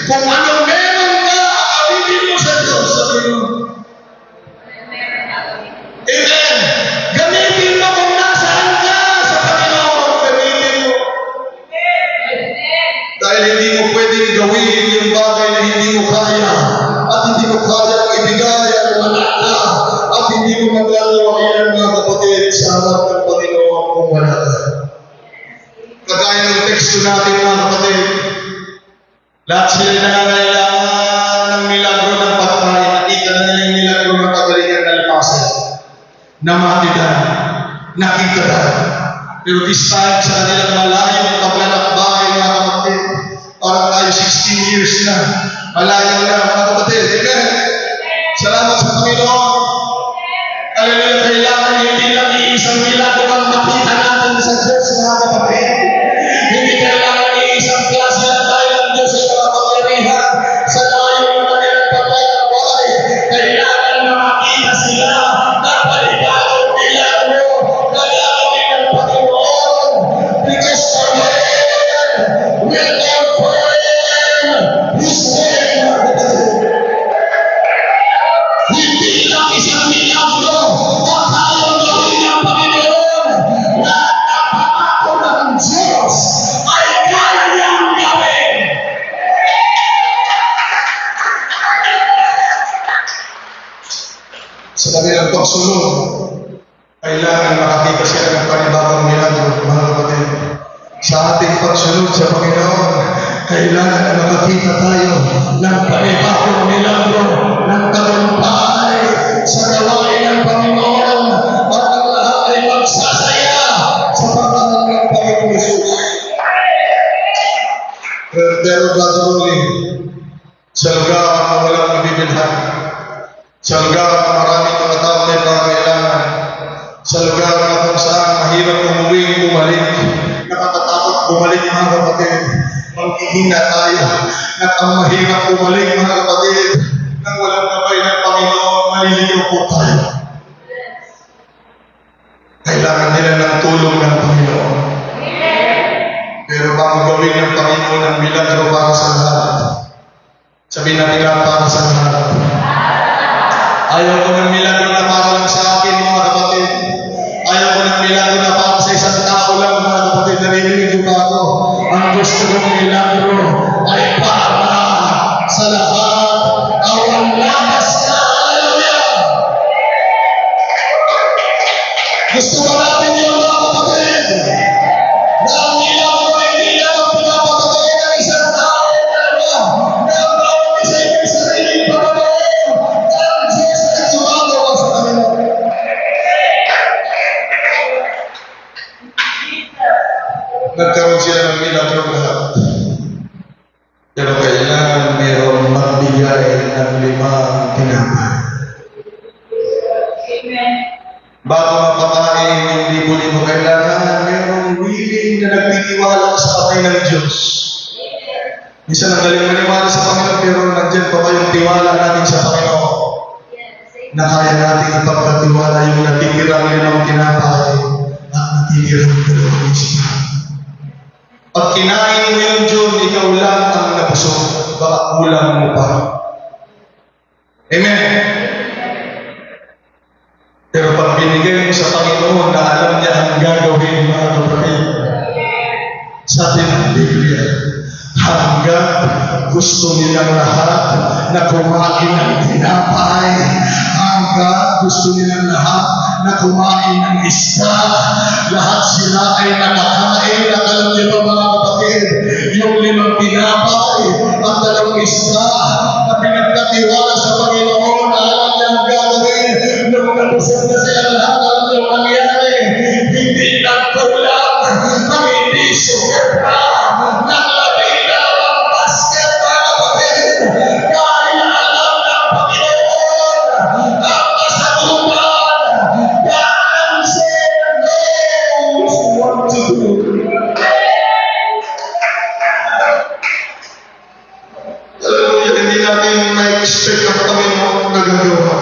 [SPEAKER 1] kung ano meron ka, abibin mo sa Diyos. Sabihin mo. Amen. Gamitin mo kung nasaan ka sa Panginoon. Gamitin mo. Dahil hindi mo pwedeng gawin yung bagay na hindi mo kaya. At hindi mo kaya ang ibigay at wala ka. At hindi mo magagawa yan, mga kapatid, sa harap ng Panginoon kung wala ka. Kagaya ng teksto natin, mga kapatid, lahat sila nangangailangan namatidan, nakitadan. Pero this time, sa kanilang malayong paglalakbay, mga kapatid, parang tayo 16 years na, malayo na, mga kapatid. Amen? Salamat sa Panginoon. Hallelujah, kailangan hindi lang iisang milagro ang makita natin sa Diyos, mga kapatid. Hindi kailangan iisang klase na tayo ng Diyos sa kapangyarihan sa layo ng kanilang paglalakbay. Kailangan na makita sila na panibagong milagro na gagawin ng Panginoon. Because the Lord will confirm His name, mga kapatid. Hindi lang isang milagro ang kayang gawin ng Panginoon. Lahat ng pangako ng Diyos ay kaya niyang gawin. Sa kanilang pagsulong, kailangan makakita sila ng panibagong milagro, mga kapatid. Sa ating pagsunod sa Panginoon, kailangan makakita tayo ng panibagong milagro, ng tagumpay sa gawain ng Panginoon, at ang lahat ay magsasaya sa pangalan ng Panginoon Jesus. Pero gagawin, sa lugar na walang mabibilhan, sa lugar na maraming mga tao may pangailangan, sa lugar na kung saan mahirap umuwi, bumalik, nakakatakot bumalik, mga kapatid, manghihina tayo, at ang mahirap bumalik, mga kapatid, nang walang gabay ng Panginoon, maliligaw po tayo. Kailangan nila ng tulong ng Panginoon. Pero bago gawin ng Panginoon ang milagro para sa lahat, sabihin natin nga para sa lahat. Ayaw ko ng milagro na para lang sa akin, mga kapatid. Ayaw ko ng milagro na para sa isang tao lang, mga kapatid. Narinig ko ba ako? Ang gusto kong milagro ay para sa lahat. Ang lakas na, hallelujah! Gusto ba natin yun, mga kapatid? Na ang milagro ay hindi lang ang pinapatagay ng isang tao, na ang bawang isa ay may sariling Panginoon, na ang Diyos ay gumagawa sa kanila. Nagkaroon sila ng milagro lahat. Pero kailangan mayroong magbigay ng 5 tinapay.
[SPEAKER 2] Amen.
[SPEAKER 1] Bago mapakain yung libo-libo, kailangan mayroong willing na nagtitiwala sa kamay ng Diyos. Minsan ang galing maniwala sa Panginoon, pero nandiyan pa ba yung tiwala natin sa Panginoon? Na kaya natin ipagkatiwala yung natitirang limang tinapay at natitirang 2 isla. Pag kinain mo yung Diyos, ikaw lang ang nabusog. Baka kulang mo pa. Amen? Pero pag binigay mo sa Panginoon na alam niya ang gagawin, mga kapatid, sabi ng Biblia, hanggang gusto nilang lahat na kumain ng tinapay, hanggang gusto nilang lahat na kumain ng isda, lahat sila ay nakakain. At alam niyo ba, mga kapatid, yung 5 tinapay at 2 isda na pinagkatiwala sa Panginoon na alam niya ang gagawin, nung nabusog na sila lahat, alam niyo ang nangyari, hindi nagkulang, ang hindi sumubra ng 12 basket, mga kapatid, dahil alam ng Panginoon ang kasagutan. God knows what to do. Hallelujah, hindi natin ma-expect ang Panginoon na gagawa.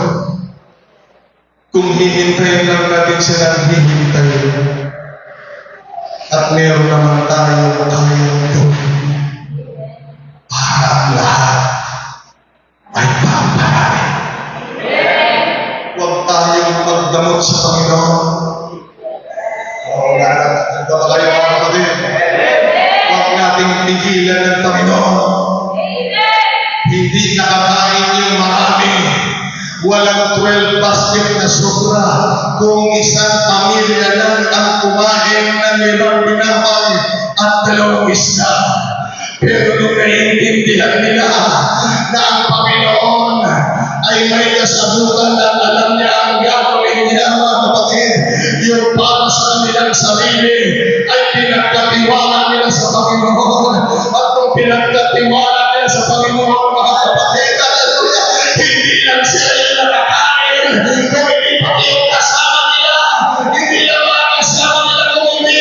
[SPEAKER 1] Kung hihintayin lang natin sila, hihintayin. At meron naman tayo kayang gawin para ang lahat ay paparami. Huwag tayong magdamot sa Panginoon. Nagda ba kayo, mga kapatid? Huwag nating pigilan ng Panginoon. Hindi nakakain yung marami. Walang 12 basket na sobra kung isang pamilya lang ang kumain ng 5 tinapay at 2 isda. Pero nung naiintindihan nila na ang Panginoon ay may kasagutan na alam niya ang gagawin niya, mga kapatid, yung para sa kanilang sarili ay pinagkatiwala nila sa Panginoon. At kung pinagkatiwala nila sa Panginoon, mga kapatid, hallelujah, hindi lang sila yung nakakain, kung hindi pati yung kasama nila, hindi lang mga kasama nila kumuwi,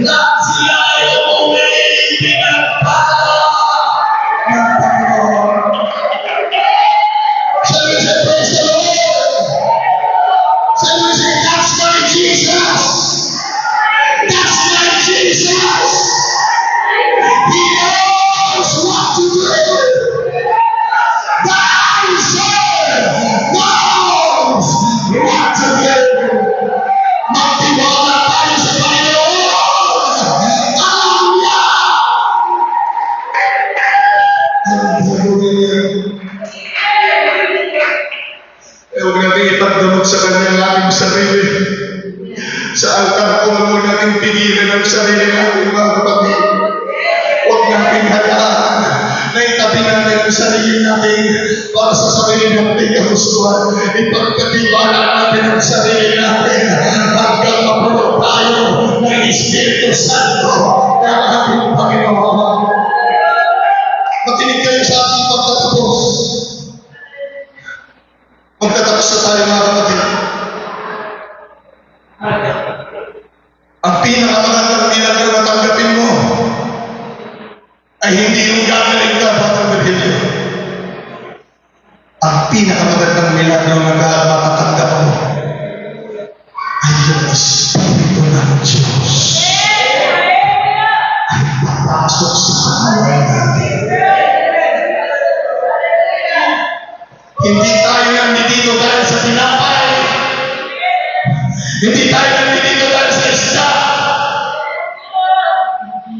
[SPEAKER 1] lahat sila ay umuwi, pinagpala ng Panginoon. Shall we say praise the Lord? Shall we say that's my Jesus? That's my Jesus. He knows what to do. Thy son knows what to do. Magtiwala tayo sa Panginoon. Hallelujah! Huwag natin ipagdamot sa Kanya ang ating sarili. Sa altar ko, huwag natin pigilan ang sarili natin, mga kapatid. Huwag natin hayaan na itabi natin ang sarili natin para sa sarili natin kagustuhan. Ipagkatiwala natin ang sarili natin hanggang mapuno tayo ng Espiritu Santo ng ating Panginoon. Makinig kayo sa ating pagtatapos. Magtatapos na tayo, mga kapatid. Ang pinakamagandang milagro na tanggapin mo ay hindi yung gagaling ka Batang Virgilio. Ang pinakamagandang milagro na matatanggap mo ay yung Espiritu ng Diyos ay papasok sa katawan natin. Hindi tayo nandito dahil sa tinapay. Hindi tayo nandito dahil sa isda.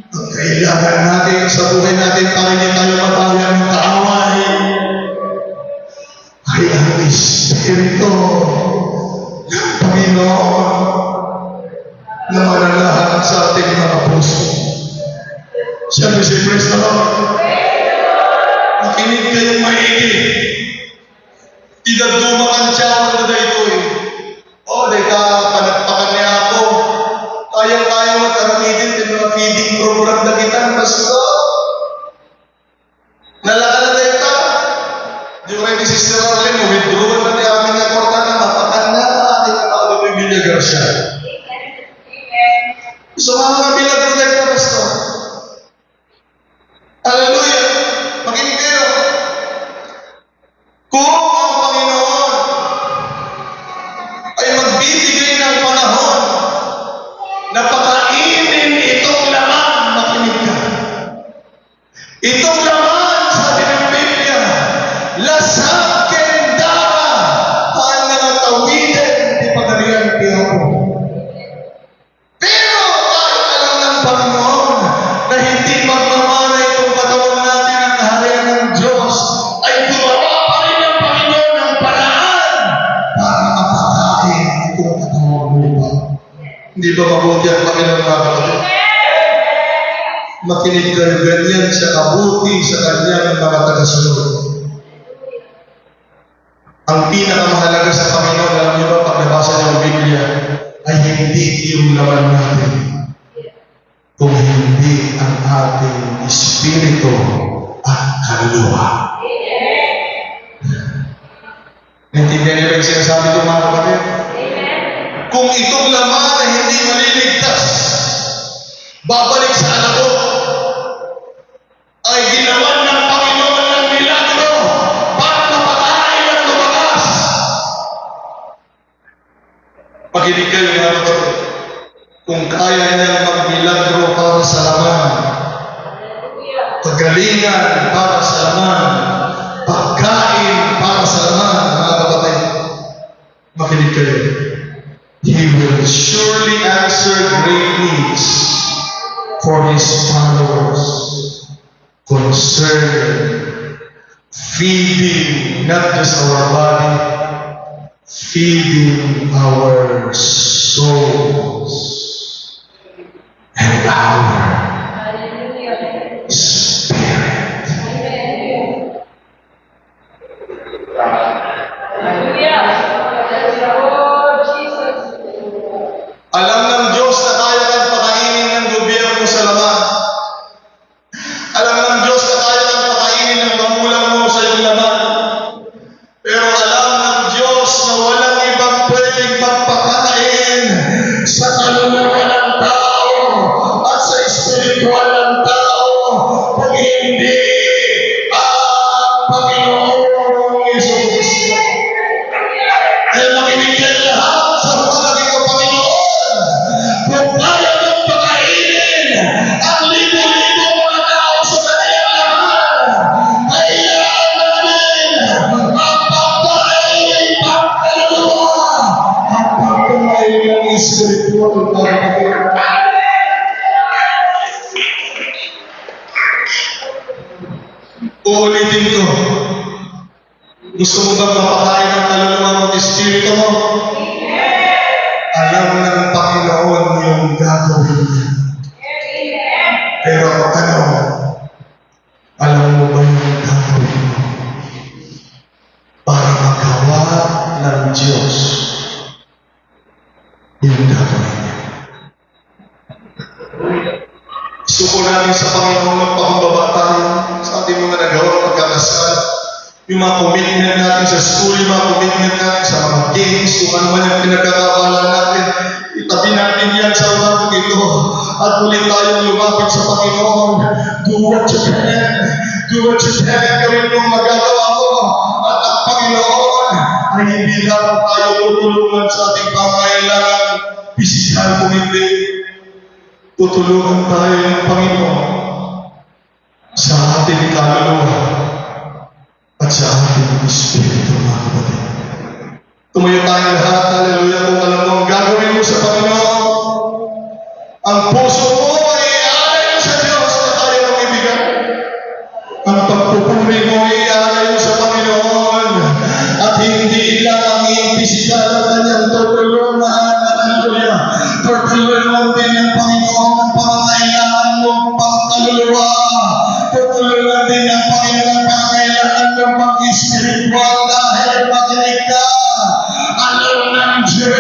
[SPEAKER 1] Ang kailangan natin sa buhay natin para hindi tayo matawayan ng kaaway ay ang Espiritu ng Panginoon na mananahan sa ating mga puso. Shall we say praise the Lord? Makinig kayong maigi. Tidak dumakan siya ang na ito eh. O, panagpakan niya ako. Kayang-kaya mo karamitin din mga feeding program na kita. Pastor, nalaka na tayo ka. Di ko rin ni Sister Arlene, withdraw na tayo aming nakorta na mapakan na ating nakaulo ng Villa Garcia. So, mga bilagro tayo ka, Pastor. Hallelujah. Makinig kayo. Kung ang Panginoon ay magbibigay ng panahon na pakainin itong laman, makinig ka. Itong laman, sabi ng Biblia, lasag kendara, hanang tawidin, di pagalian tiyapo. Pero kahit alam ng Panginoon na hindi magmamana itong katawan natin ang kaharian ng Diyos, ay gumawa pa rin ng Panginoon ng paraan para mapakain itong katawan mo. Hindi ba mabuti ang Panginoon, mga kapatid? Makinig kayo, ganyan siya kabuti sa kanyang mga tagasunod. Ang pinakamahalaga sa Panginoon, alam niyo ba, pag nabasa niyo ang Biblia, ay hindi yung laman natin, kung hindi ang ating Espiritu at kaluluwa. Naintindihan niyo ba yung sinasabi ko, mga kapatid? Kung itong laman ay hindi maliligtas, babalik sa alabo, ay ginawan ng Panginoon ng milagro para mapakain at lumakas. Pakinig kayo, mga kapatid. Kung kaya niyang magmilagro para sa laman, pagalingan para sa laman, pagkain para sa laman, mga kapatid, makinig kayo. He will surely answer great needs for His followers concerning feeding not just our body, feeding our souls and our spirit. Uulitin ko. Gusto mo bang mapakain ng kaluluwa mo at espiritu mo? Alam ng Panginoon yung gagawin niya. Pero ang tanong, alam mo ba yung gagawin mo para magawa ng Diyos yung gagawin niya? Gusto ko namin sa Panginoon magpakumbaba tayo sa ating mga nagawa pagkakasal. Yung mga commitment natin sa school, yung mga commitment natin sa mga games, kung ano man yung pinagkakawala natin, itabi natin yan sa ulang ito. At ulit tayong lumapit sa Panginoon. Do what you can. Do what you can. Gawin mong magagawa mo. At ang Panginoon ay hindi lang tayo tutulungan sa ating pangailangan. Pisikal kung hindi. Tutulungan tayo ng Panginoon sa ating kaluluwa at sa ating espiritu, mga kapatid. Tumayo tayo lahat, hallelujah, kung alam mo ang gagawin mo sa Panginoon. Ang puso mo ay iaalay sa Diyos na tayo ng ibigay. Ang pagpupuri mo ay iaalay mo sa Panginoon. At hindi lang ang iyong pisikal na kanyang tutulungan, hallelujah. Tutulungan din ng Panginoon ang pangangailangan mo, pangkaluluwa. Tutulungan din ng Panginoon ang pangangailangan mo, pang-espiritual, dahil makinig ka. Alam ng Diyos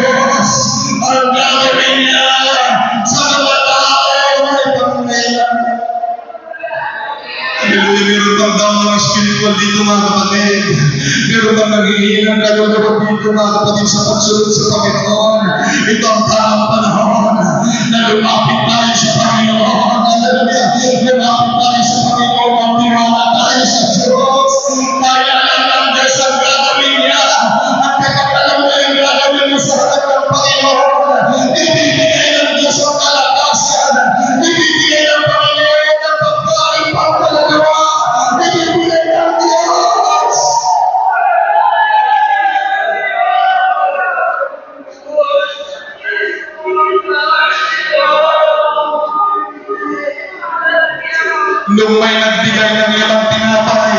[SPEAKER 1] ang gagawin niya sa mga tao may pangangailangan. Hallelujah, meron kang down ng spiritual dito, mga kapatid. Meron kang naghihingi ng kaluluwa dito, mga kapatid, sa pagsunod sa Panginoon. Ito ang tamang panahon na lumapit tayo sa Panginoon. Hallelujah. Lumapit tayo sa Panginoon. Magtiwala tayo sa Diyos. Kaya lang ng Diyos ang gagawin niya. At kapag alam mo yung gagawin mo sa harap ng Panginoon, ibibigay ng Diyos ang kalakasan. Ibibigay ng Panginoon ang pagkain pang kalagawa. Ibibigay ng Diyos. Nung may nagbigay ng 5 tinapay,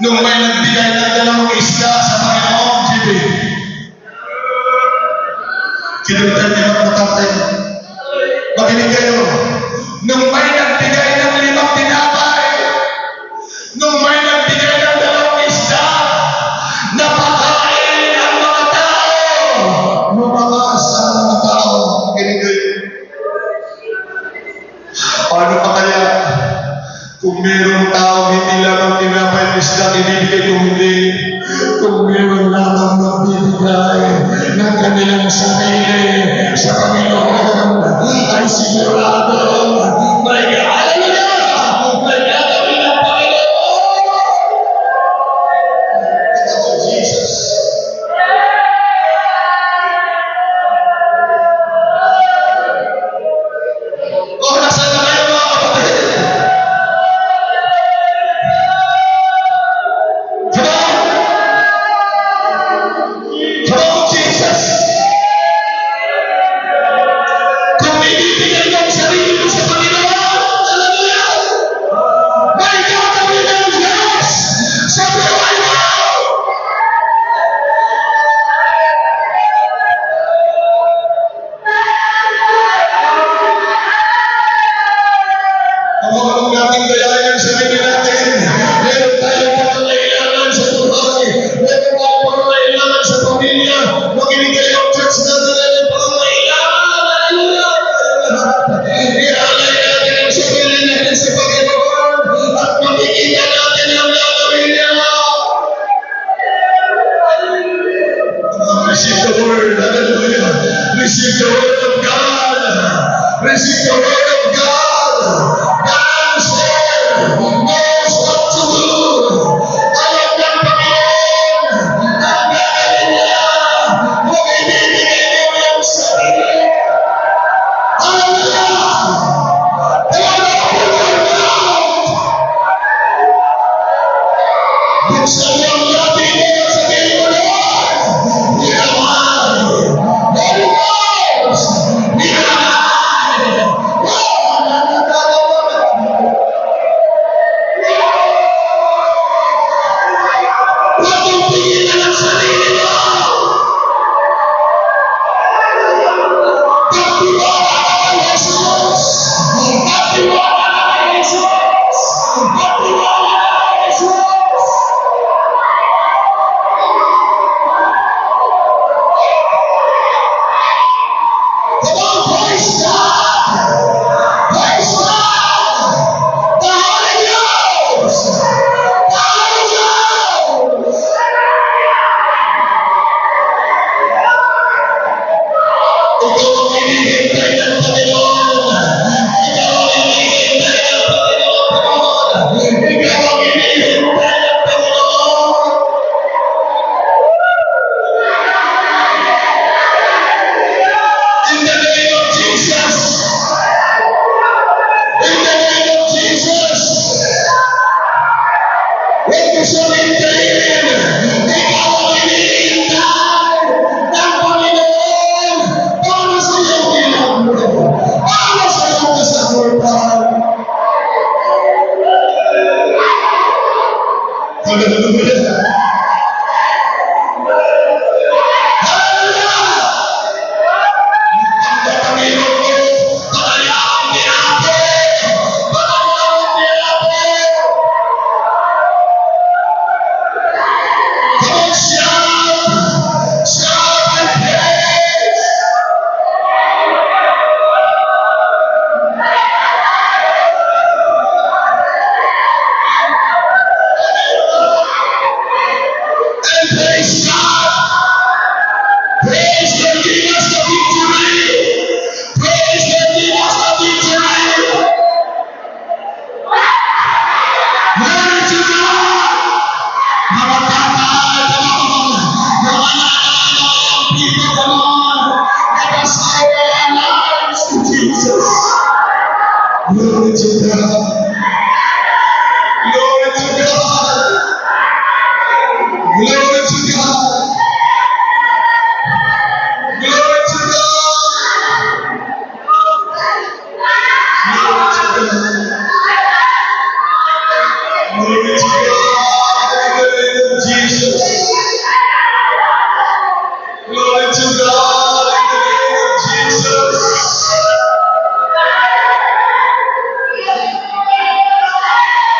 [SPEAKER 1] nung may nagbigay ng 2 isda sa Panginoon, JB, kinuntan niya magpatatay. Makinig kayo. Nung may nagbigay ng 5 tinapay, nung may nagbigay ng 2 isda, napakain ang mga tao. Lumakas ang mga tao. Makinig kayo. Paano pa kaya kung mayroong tao hindi lamang tinapay at isda ibibigay kung hindi? Kung mayroong lamang magbibigay ng kanilang sarili sa Panginoon ay sigurado may gagawin ng Panginoon. Ito si Jesus. Nasaan na kayo, mga kapatid? Come on, Jesus. Kung ibibigay ng sarili But we know it's yours. Come on, praise God. Praise God. The Holy Ghost. The Holy Ghost. Ikaw ang hinihintay ng Panginoon. Ikaw ang hinihintay ng Panginoon. Ikaw ang hinihintay ng Panginoon. In the name of Jesus. In the name of Jesus. Huwag mo siyang hintayin. Ikaw ang hinihintay ng Panginoon para sa iyong ginagawa. Para sa iyong kasagutan. Hallelujah. Hallelujah. Ang Panginoon ko, palayaw ni Ate. Palayaw ni Ate. Come on, shout. Shout and praise. And praise God. Praise the King of the victory. Praise the King of the victory. Glory to God. Mga tatay, come on. Mga nanay, young people, come on. Let us offer our lives to Jesus. Glory to God. Glory to God. Glory to God. Glory to God. Glory to God. Glory to God. In the name of Jesus. Glory to God. In the name of Jesus.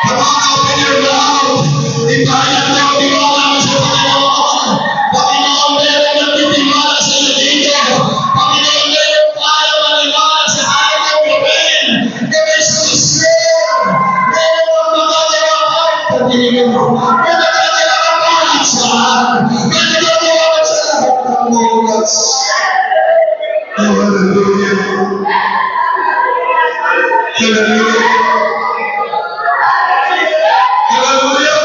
[SPEAKER 1] Come on, open your mouth. Ipahayag mo ang tiwala mo sa Panginoon. Panginoon, meron nagtitiwala sa iyo dito. Panginoon, meron tayo maniwala sa ating ang gawin. Gawin sa Israel. Meron ang magagawa ay pagdilin. May nagagawa ang kaligsahan. May nagagawa ang sa lahat ng oras. Oh, hallelujah. Hallelujah. Hallelujah.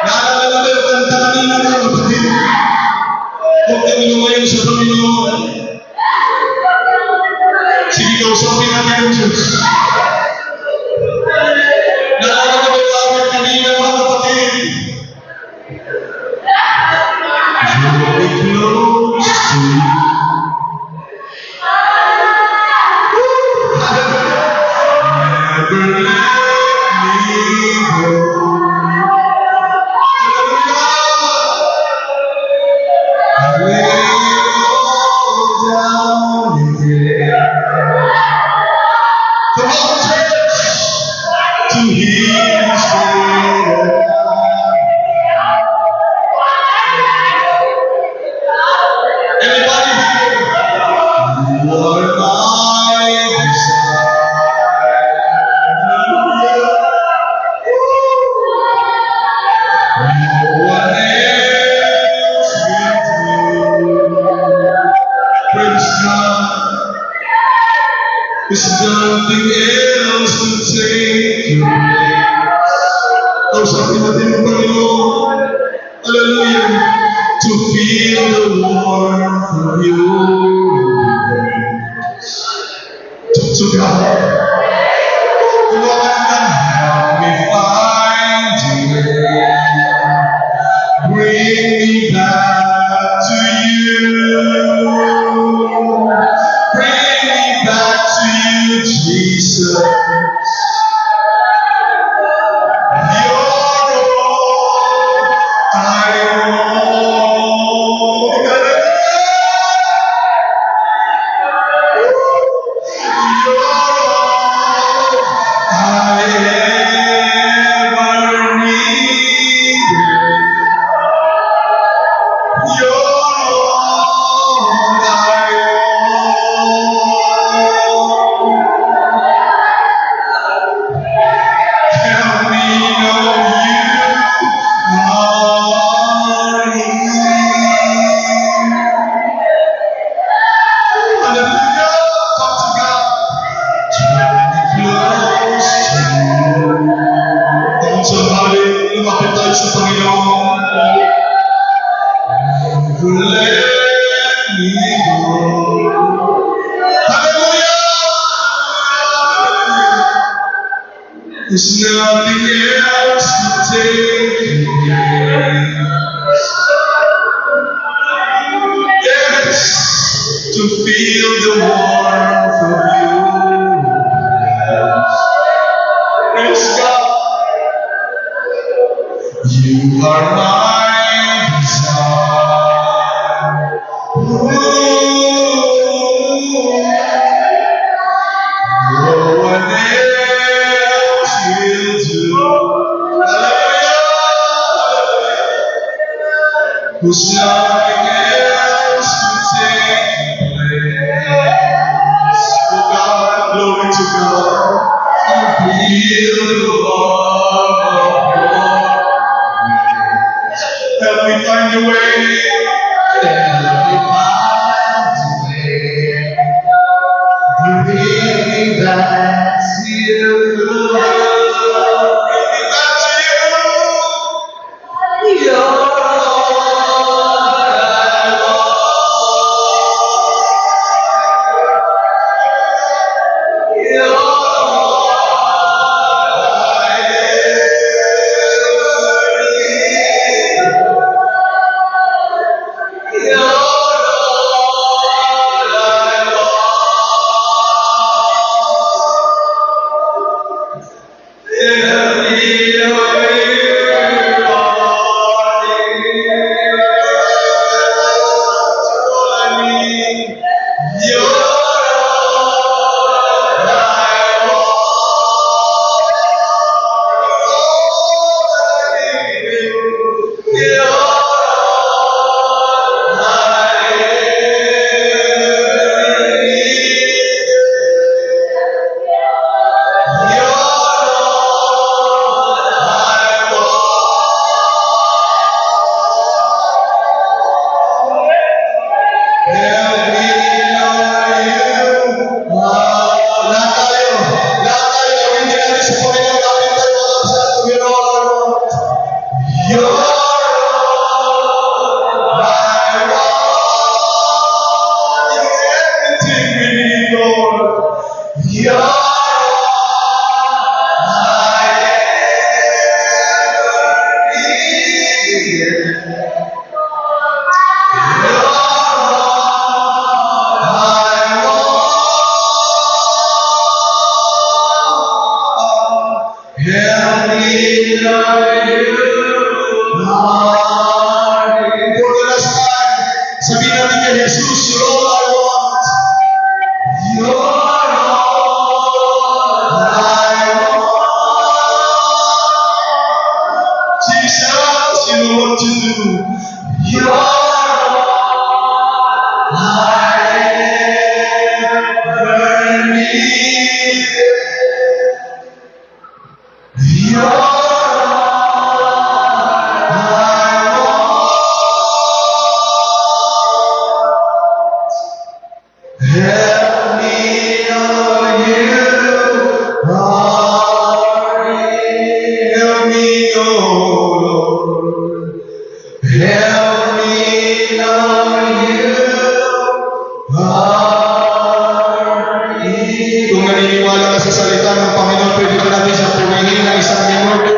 [SPEAKER 1] Naalala ba yung kanta kanina mga kapatid? Huwag kami lumayo sa Panginoon. Sige, kausapin natin ang Diyos. Naalala ba yung awit kanina mga kapatid? Draw me close to you. Never let me go. Hallelujah. I lay it all down again. Come on, church, to hear you say that. Anybody here? You are my desire. Hallelujah. No one else will do. Praise God. There's nothing else to take your place. Kausapin natin ang Panginoon. Hallelujah. To feel the warmth of your embrace. Talk to God. Lord, help me find your way. Bring me back to you. Bring me back to you, Jesus. There's nothing else to take away. Yes, to feel the warmth of you. Praise God. You are my desire. No one else will do. Hallelujah. Who's nothing else to take place. Oh God, glory to God. Feel the warmth of your. Help me find a way. Help me find a way. Bring me back to you. Bring me back to you. You're all I want. You're all I ever need. You're all I want. Sabihin natin kay Jesus, you're all I want. You're all I want. Jesus, you know what to do. You're all I ever need. You're all help me, oh you are. Help me, oh Lord. Help me, oh you are. Kung naniniwala ka sa salita ng Panginoon, pwede ba natin siya purihin ng isang minuto?